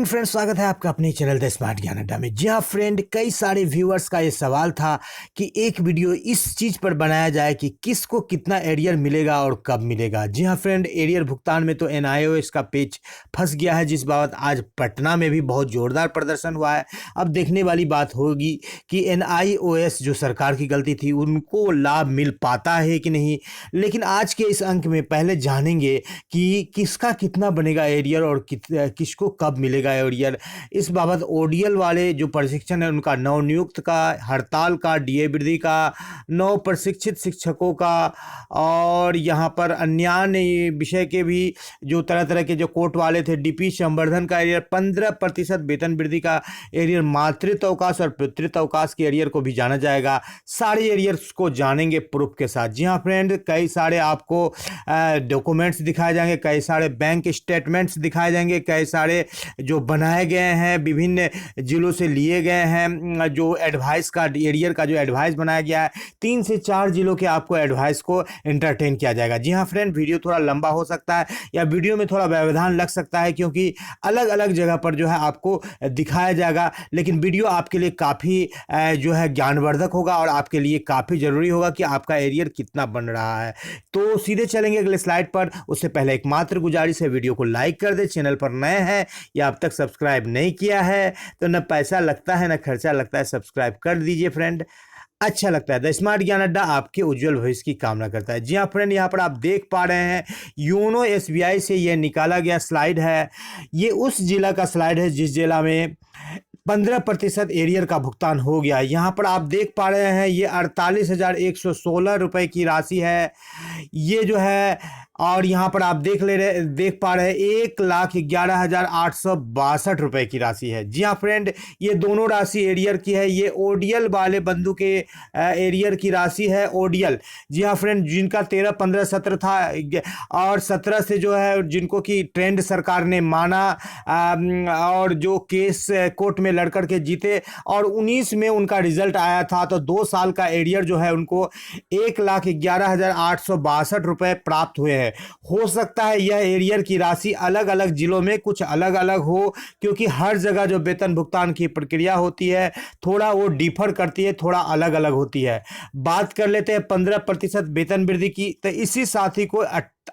Morning friend, स्वागत है आपका अपने चैनल द स्मार्ट ज्ञान अड्डा में। जी हाँ फ्रेंड, कई सारे व्यूअर्स का ये सवाल था कि एक वीडियो इस चीज़ पर बनाया जाए कि किसको कितना एरियर मिलेगा और कब मिलेगा। जी हाँ फ्रेंड, एरियर भुगतान में तो एनआईओएस का पेच फंस गया है, जिस बाबत आज पटना में भी बहुत ज़ोरदार प्रदर्शन हुआ है। अब देखने वाली बात होगी कि एनआईओएस जो सरकार की गलती थी उनको लाभ मिल पाता है कि नहीं। लेकिन आज के इस अंक में पहले जानेंगे कि किसका कितना बनेगा एरियर और किसको कब मिलेगा एरियर। इस बाबत ओडीएल वाले जो प्रशिक्षण है उनका, नवनियुक्त का, हड़ताल का, डीए वृद्धि का, नव प्रशिक्षित शिक्षकों का और यहाँ पर अन्य विषय के भी जो तरह तरह के जो कोर्ट वाले थे, डीपी संवर्धन का एरियर, 15% वेतन वृद्धि का एरियर, मातृत्व अवकाश और पितृत्व अवकाश के एरियर को भी जाना जाएगा। सारे एरियर्स को जानेंगे प्रूफ के साथ। जी हाँ फ्रेंड, कई सारे आपको डॉक्यूमेंट्स दिखाए जाएंगे, कई सारे बैंक स्टेटमेंट्स दिखाए जाएंगे, कई सारे जो बनाए गए हैं विभिन्न जिलों से लिए गए हैं। जो एडवाइस का, एरियर का जो एडवाइस बनाया गया है, 3 से 4 जिलों के आपको एडवाइस को एंटरटेन किया जाएगा। जी हाँ फ्रेंड, वीडियो थोड़ा लंबा हो सकता है या वीडियो में थोड़ा व्यवधान लग सकता है, क्योंकि अलग अलग जगह पर जो है आपको दिखाया जाएगा। लेकिन वीडियो आपके लिए काफ़ी जो है ज्ञानवर्धक होगा और आपके लिए काफ़ी ज़रूरी होगा कि आपका एरियर कितना बन रहा है। तो सीधे चलेंगे अगले स्लाइड पर। उससे पहले एक मात्र गुजारिश है, वीडियो को लाइक कर दे। चैनल पर नए हैं या अब तक सब्सक्राइब नहीं किया है तो न पैसा लगता है न खर्चा लगता है, सब्सक्राइब कर दीजिए फ्रेंड, अच्छा लगता है। द स्मार्ट ज्ञान अड्डा आपके उज्जवल भविष्य की कामना करता है। जी हाँ फ्रेंड, यहाँ पर आप देख पा रहे हैं योनो एसबीआई से ये निकाला गया स्लाइड है। ये उस जिला का स्लाइड है जिस जिला में 15% एरियर का भुगतान हो गया। यहाँ पर आप देख पा रहे हैं ये 48,116 रुपये की राशि है ये जो है। और यहाँ पर आप देख पा रहे हैं 1,11,862 रुपये की राशि है। जी हाँ फ्रेंड, ये दोनों राशि एरियर की है। ये ओडीएल वाले बंधु के एरियर की राशि है, ओडीएल। जी हाँ फ्रेंड, जिनका 13, 15, 17 था और 17 से जो है जिनको की ट्रेंड सरकार ने माना और जो केस कोर्ट में लड़ कर के जीते और 19 में उनका रिजल्ट आया था, तो 2 साल का एरियर जो है उनको 1,11,862 रुपये प्राप्त हुए हैं। हो सकता है यह एरियर की राशि अलग अलग जिलों में कुछ अलग अलग हो, क्योंकि हर जगह जो वेतन भुगतान की प्रक्रिया होती है थोड़ा वो डिफर करती है, थोड़ा अलग अलग होती है। बात कर लेते हैं 15% वेतन वृद्धि की, तो इसी साथी को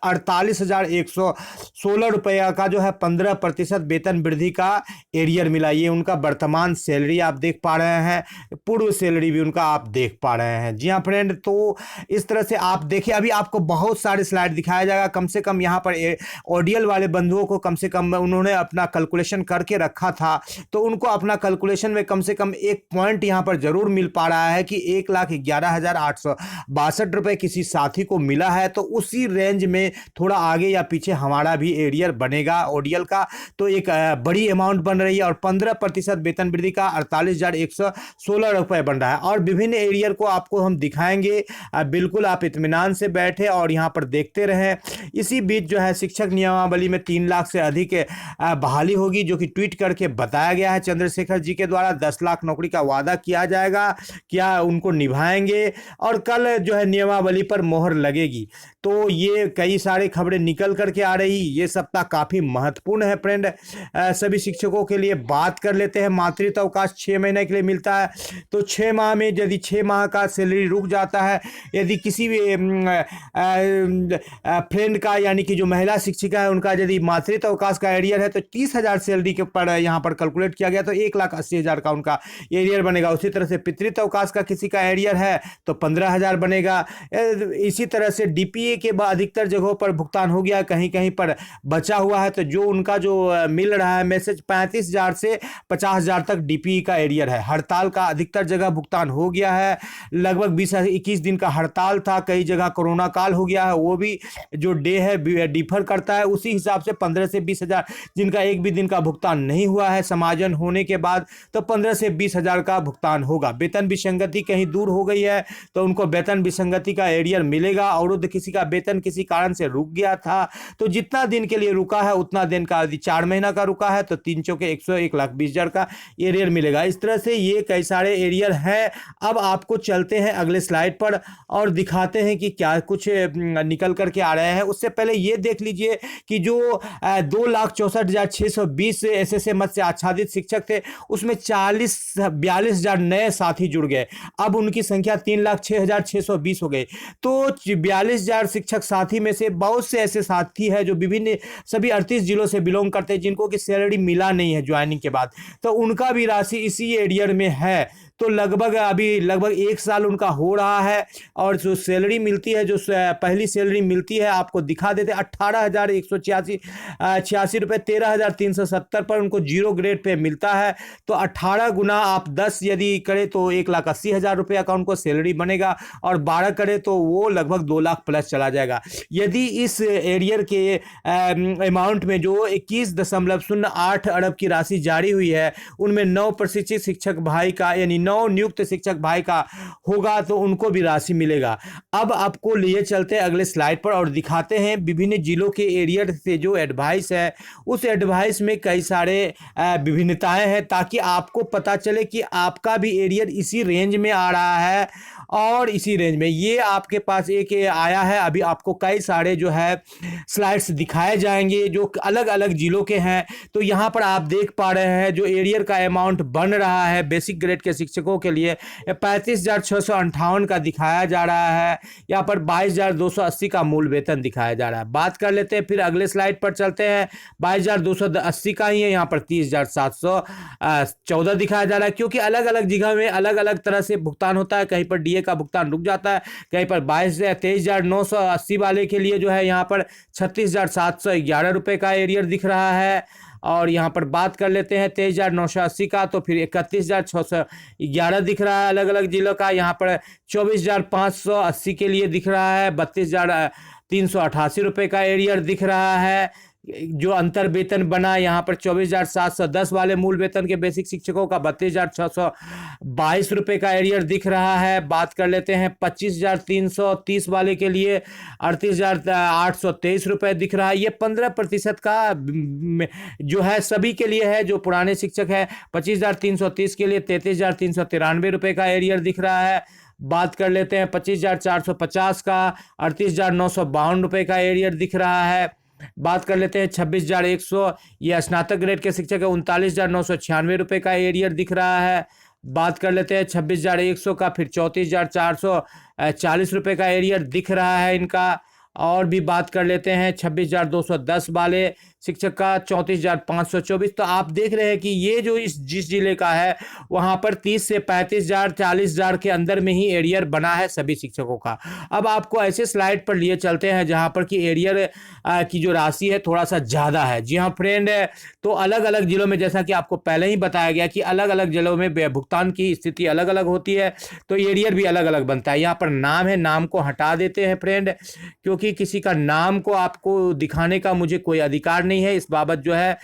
48,116 रुपया का जो है 15% वेतन वृद्धि का एरियर मिला। ये उनका वर्तमान सैलरी आप देख पा रहे हैं, पूर्व सैलरी भी उनका आप देख पा रहे हैं। जी हाँ फ्रेंड, तो इस तरह से आप देखिए, अभी आपको बहुत सारे स्लाइड दिखाया जाएगा। कम से कम यहाँ पर ओडीएल वाले बंधुओं को कम से कम उन्होंने अपना कैलकुलेशन करके रखा था, तो उनको अपना कैलकुलेशन में कम से कम एक पॉइंट यहाँ पर जरूर मिल पा रहा है कि 1,11,862 रुपये किसी साथी को मिला है। तो उसी रेंज में थोड़ा आगे या पीछे हमारा भी एरियर बनेगा ओडीएल का, तो एक बड़ी अमाउंट बन रही है। और 15% वेतन वृद्धि का 48,116 रुपये बन रहा है। और विभिन्न एरियर को आपको हम दिखाएंगे, बिल्कुल आप इत्मीनान से बैठे और यहाँ पर देखते रहें। इसी बीच जो है शिक्षक नियमावली में 3 लाख से अधिक बहाली होगी, जो कि ट्वीट करके बताया गया है चंद्रशेखर जी के द्वारा। 10 लाख नौकरी का वादा किया जाएगा, क्या उनको निभाएंगे? और कल जो है नियमावली पर मोहर लगेगी। तो ये कई सारी खबरें निकल करके आ रही, ये सप्ताह काफ़ी महत्वपूर्ण है फ्रेंड सभी शिक्षकों के लिए। बात कर लेते हैं, मातृत्व अवकाश 6 महीने के लिए मिलता है। तो 6 माह में यदि 6 माह का सैलरी रुक जाता है, यदि किसी भी फ्रेंड का, यानी कि जो महिला शिक्षिका है उनका यदि मातृत्व अवकाश का एरियर है, तो 30,000 सैलरी के पर यहाँ पर कैलकुलेट किया गया, तो 1,80,000 का उनका एरियर बनेगा। उसी तरह से पितृत्व अवकाश का किसी का एरियर है तो 15,000 बनेगा। इसी तरह से डीपीए के बाद अधिकतर जगहों पर भुगतान हो गया, कहीं कहीं पर बचा हुआ है, तो जो उनका जो मिल रहा है मैसेज 35,000 से 50,000 तक डीपीई का एरियर है। हड़ताल का अधिकतर जगह भुगतान हो गया है, लगभग 20-21 दिन का हड़ताल था, कई जगह कोरोना काल हो गया है, वो भी जो डे है डिफर करता है। उसी हिसाब से 15 से 20,000 जिनका एक भी दिन का भुगतान नहीं हुआ है समाजन होने के बाद, तो 15 से 20,000 का भुगतान होगा। वेतन विसंगति कहीं दूर हो गई है तो उनको वेतन विसंगति का एरियर मिलेगा, और किसी का वेतन किसी कारण कारण से रुक गया था। तो जितना दिन के लिए रुका है उतना दिन का, यदि 4 महीना का रुका है तो 3 चौके 1,20,000 का एरियर मिलेगा। इस तरह से ये कई सारे एरियर हैं। अब आपको चलते हैं अगले स्लाइड पर और दिखाते हैं कि क्या कुछ निकल करके आ रहे हैं। उससे पहले ये देख लीजिए कि जो 2,64,620 एसएसए मद से आच्छादित शिक्षक थे उसमें 42,000 नए साथी जुड़ गए। अब उनकी संख्या 3,06,620 हो गई। तो 42,000 शिक्षक साथी में से बहुत से ऐसे साथी हैं जो विभिन्न सभी 38 जिलों से बिलोंग करते हैं, जिनको कि सैलरी मिला नहीं है ज्वाइनिंग के बाद, तो उनका भी राशि इसी एरियर में है। तो लगभग 1 साल उनका हो रहा है और जो सैलरी मिलती है, जो पहली सैलरी मिलती है, आपको दिखा देते 18,186 रुपये, 13,370 पर उनको 0 ग्रेड पे मिलता है। तो 18 गुना आप 10 यदि करें तो 1,80,000 रुपये का उनको सैलरी बनेगा और 12 करें तो वो लगभग 2 लाख प्लस चला जाएगा। यदि इस एरियर के अमाउंट में जो 21.08 अरब की राशि जारी हुई है उनमें 9 प्रशिक्षित शिक्षक भाई का यानी 9 नियुक्त शिक्षक भाई का होगा तो उनको भी राशि मिलेगा। अब आपको लिए चलते हैं अगले स्लाइड पर और दिखाते हैं विभिन्न जिलों के एरियर से जो एडवाइस है, उस एडवाइस में कई सारे विभिन्नताएं हैं ताकि आपको पता चले कि आपका भी एरियर इसी रेंज में आ रहा है और इसी रेंज में ये आपके पास एक आया है। अभी आपको कई सारे जो है स्लाइड्स दिखाए जाएंगे जो अलग अलग जिलों के हैं। तो यहाँ पर आप देख पा रहे हैं जो एरियर का अमाउंट बन रहा है बेसिक ग्रेड के शिक्षकों के लिए 35,658 का दिखाया जा रहा है। यहाँ पर 22,280 का मूल वेतन दिखाया जा रहा है। बात कर लेते हैं, फिर अगले स्लाइड पर चलते हैं। 22,280 का ही है, यहाँ पर 30,714 दिखाया जा रहा है, क्योंकि अलग अलग जगह में अलग अलग तरह से भुगतान होता है। कहीं पर डीए का भुगतान रुक जाता है, कहीं पर 23,980 वाले के लिए जो है यहाँ पर 36,711 रुपये का एरियर दिख रहा है। और यहाँ पर बात कर लेते हैं 23,980 का, तो फिर 31,611 दिख रहा है अलग अलग जिलों का। यहाँ पर 24,580 के लिए दिख रहा है, 32,388 रुपये का एरियर दिख रहा है। जो अंतर वेतन बना यहाँ पर 24,710 वाले मूल वेतन के बेसिक शिक्षकों का 32,622 रुपये का एरियर दिख रहा है। बात कर लेते हैं 25,330 वाले के लिए 38,823 रुपये दिख रहा है। ये 15% का जो है सभी के लिए है। जो पुराने शिक्षक है 25,330 के लिए 33,393 रुपये का एरियर दिख रहा है। बात कर लेते हैं 25,450 का 38,952 रुपये का एरियर दिख रहा है। बात कर लेते हैं 26,100 ये स्नातक ग्रेड के शिक्षक है 39,996 रुपये का एरियर दिख रहा है। बात कर लेते हैं 26,100 का, फिर 34,440 रुपये का एरियर दिख रहा है इनका। और भी बात कर लेते हैं 26,210 वाले शिक्षक का 34,524। तो आप देख रहे हैं कि ये जो जिस जिले का है वहाँ पर 30 से 35,000 40,000 के अंदर में ही एरियर बना है सभी शिक्षकों का। अब आपको ऐसे स्लाइड पर लिए चलते हैं जहाँ पर कि एरियर की जो राशि है थोड़ा सा ज़्यादा है। जी हाँ फ्रेंड, तो अलग अलग जिलों में जैसा कि आपको पहले ही बताया गया कि अलग अलग जिलों में भुगतान की स्थिति अलग अलग होती है, तो एरियर भी अलग अलग बनता है। यहाँ पर नाम है, नाम को हटा देते हैं फ्रेंड, क्योंकि किसी का नाम को आपको दिखाने का मुझे कोई अधिकार नहीं है। इस बाबत जो है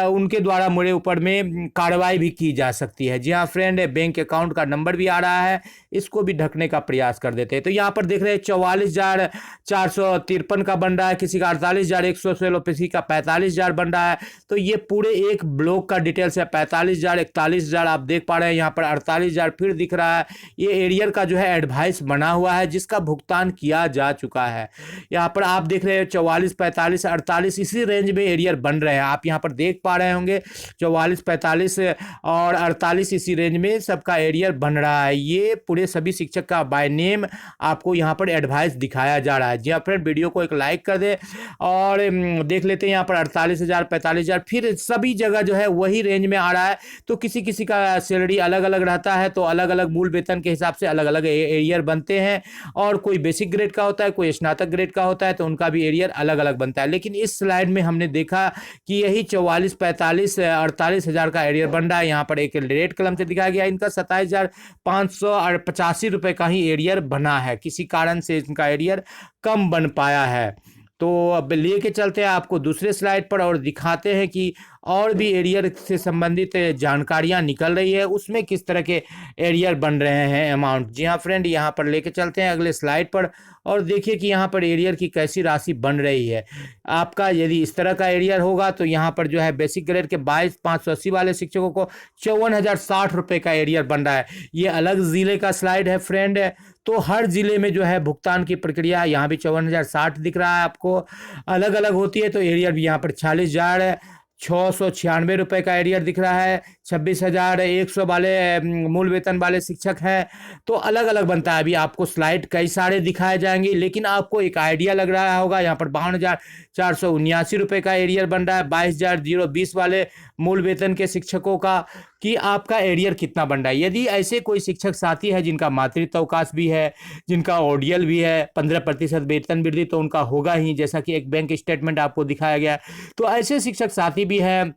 उनके द्वारा मेरे ऊपर में कार्रवाई भी की जा सकती है। जी हाँ फ्रेंड, बैंक अकाउंट का नंबर भी आ रहा है, इसको भी ढकने का प्रयास कर देते हैं। तो यहाँ पर देख रहे हैं 44,453 का बन रहा है, किसी का 48,116, किसी का 45,000 बन रहा है। तो ये पूरे एक ब्लॉक का डिटेल्स है। 45,000 41,000 आप देख पा रहे हैं, यहाँ पर 48,000 फिर दिख रहा है। ये एरियर का जो है एडवाइस बना हुआ है जिसका भुगतान किया जा चुका है। यहाँ पर आप देख रहे हैं 44, 45, 48 इसी रेंज में एरियर बन रहे हैं। आप यहाँ पर देख पा रहे होंगे 44, 45 और 48 इसी रेंज में सबका एरियर बन रहा है। ये पूरे सभी शिक्षक का बाय नेम आपको यहाँ पर एडवाइस दिखाया जा रहा है। जी फ्रेंड, वीडियो को एक लाइक कर दे और देख लेते हैं यहाँ पर 48,000 45,000 फिर सभी जगह जो है वही रेंज में आ रहा है। तो किसी किसी का सैलरी अलग अलग रहता है, तो अलग अलग मूल वेतन के हिसाब से अलग अलग एरियर बनते हैं। और कोई बेसिक ग्रेड का होता है, कोई स्नातक ग्रेड का होता है, तो उनका भी एरियर अलग अलग बनता है। लेकिन इस स्लाइड में हमने देखा कि यही 44, 45, 48,000 का एरियर बन रहा है। यहाँ पर एक रेड कलम से दिखाया गया, इनका 27,585 रुपये का ही एरियर बना है। किसी कारण से इनका एरियर कम बन पाया है। तो अब लेके चलते हैं आपको दूसरे स्लाइड पर और दिखाते हैं कि और भी एरियर से संबंधित जानकारियाँ निकल रही है, उसमें किस तरह के एरियर बन रहे हैं अमाउंट। जी हाँ फ्रेंड, यहाँ पर लेके चलते हैं अगले स्लाइड पर और देखिए कि यहाँ पर एरियर की कैसी राशि बन रही है। आपका यदि इस तरह का एरियर होगा तो यहाँ पर जो है बेसिक ग्रेड के 22,580 वाले शिक्षकों को 54,060 रुपये का एरियर बन रहा है। ये अलग जिले का स्लाइड है फ्रेंड, तो हर जिले में जो है भुगतान की प्रक्रिया, यहाँ भी 54,060 दिख रहा है आपको, अलग अलग होती है। तो एरियर भी यहाँ पर 46,696 रुपये का एरियर दिख रहा है। 26,100 वाले मूल वेतन वाले शिक्षक हैं, तो अलग अलग बनता है। अभी आपको स्लाइड कई सारे दिखाए जाएंगे, लेकिन आपको एक आइडिया लग रहा होगा। यहाँ पर 52,479 रुपये का एरियर बन रहा है 22,020 वाले मूल वेतन के शिक्षकों का, कि आपका एरियर कितना बन रहा है। यदि ऐसे कोई शिक्षक साथी है जिनका मातृत्व अवकाश भी है, जिनका ओडीएल भी है, 15% वेतन वृद्धि तो उनका होगा ही, जैसा कि एक बैंक स्टेटमेंट आपको दिखाया गया। तो ऐसे शिक्षक साथी भी हैं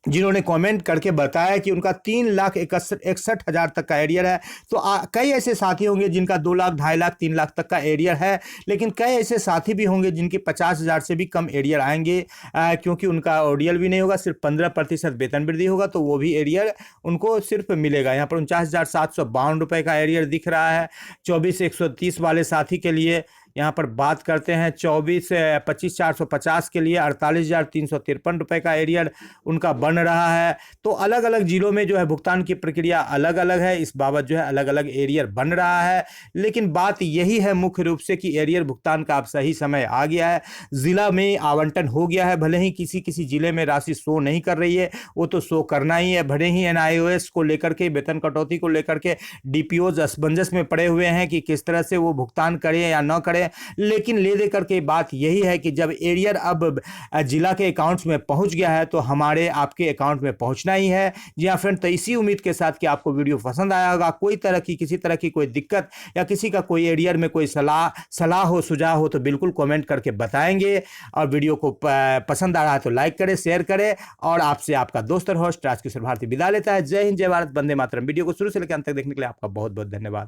जिन्होंने कमेंट करके बताया कि उनका 3,61,60,000 तक का एरियर है। तो कई ऐसे साथी होंगे जिनका 2 लाख, 2.5 लाख, 3 लाख तक का एरियर है, लेकिन कई ऐसे साथी भी होंगे जिनके 50,000 से भी कम एरियर आएंगे, क्योंकि उनका ओडीएल भी नहीं होगा, सिर्फ 15% वेतन वृद्धि होगा, तो वो भी एरियर उनको सिर्फ मिलेगा। यहाँ पर 49,752 रुपये का एरियर दिख रहा है 24,130 वाले साथी के लिए। यहाँ पर बात करते हैं 25,450 के लिए 48,353 रुपये का एरियर उनका बन रहा है। तो अलग अलग जिलों में जो है भुगतान की प्रक्रिया अलग अलग है, इस बाबत जो है अलग अलग एरियर बन रहा है। लेकिन बात यही है मुख्य रूप से कि एरियर भुगतान का अब सही समय आ गया है, जिला में आवंटन हो गया है। भले ही किसी किसी जिले में राशि शो नहीं कर रही है, वो तो शो करना ही है। भले ही एनआईओएस को लेकर के, वेतन कटौती को लेकर के डीपीओज असमंजस में पड़े हुए हैं कि किस तरह से वो भुगतान करें या न करें, लेकिन ले दे करके बात यही है कि जब एरियर अब जिला के अकाउंट्स में पहुंच गया है तो हमारे आपके अकाउंट में पहुंचना ही है। जी हाँ फ्रेंड, तो इसी उम्मीद के साथ कि आपको वीडियो पसंद आया होगा। कोई तरह की, किसी तरह की कोई दिक्कत या किसी का कोई एरियर में कोई सलाह हो, सुझाव हो, तो बिल्कुल कमेंट करके बताएंगे। और वीडियो को पसंद आ रहा है तो लाइक करें, शेयर करें। और आपसे आपका दोस्त और होस्ट राजकिशोर भारती विदा लेता है। जय हिंद, जय भारत, वंदे मातरम। वीडियो को शुरू से लेकर अंत तक देखने के लिए आपका बहुत बहुत धन्यवाद।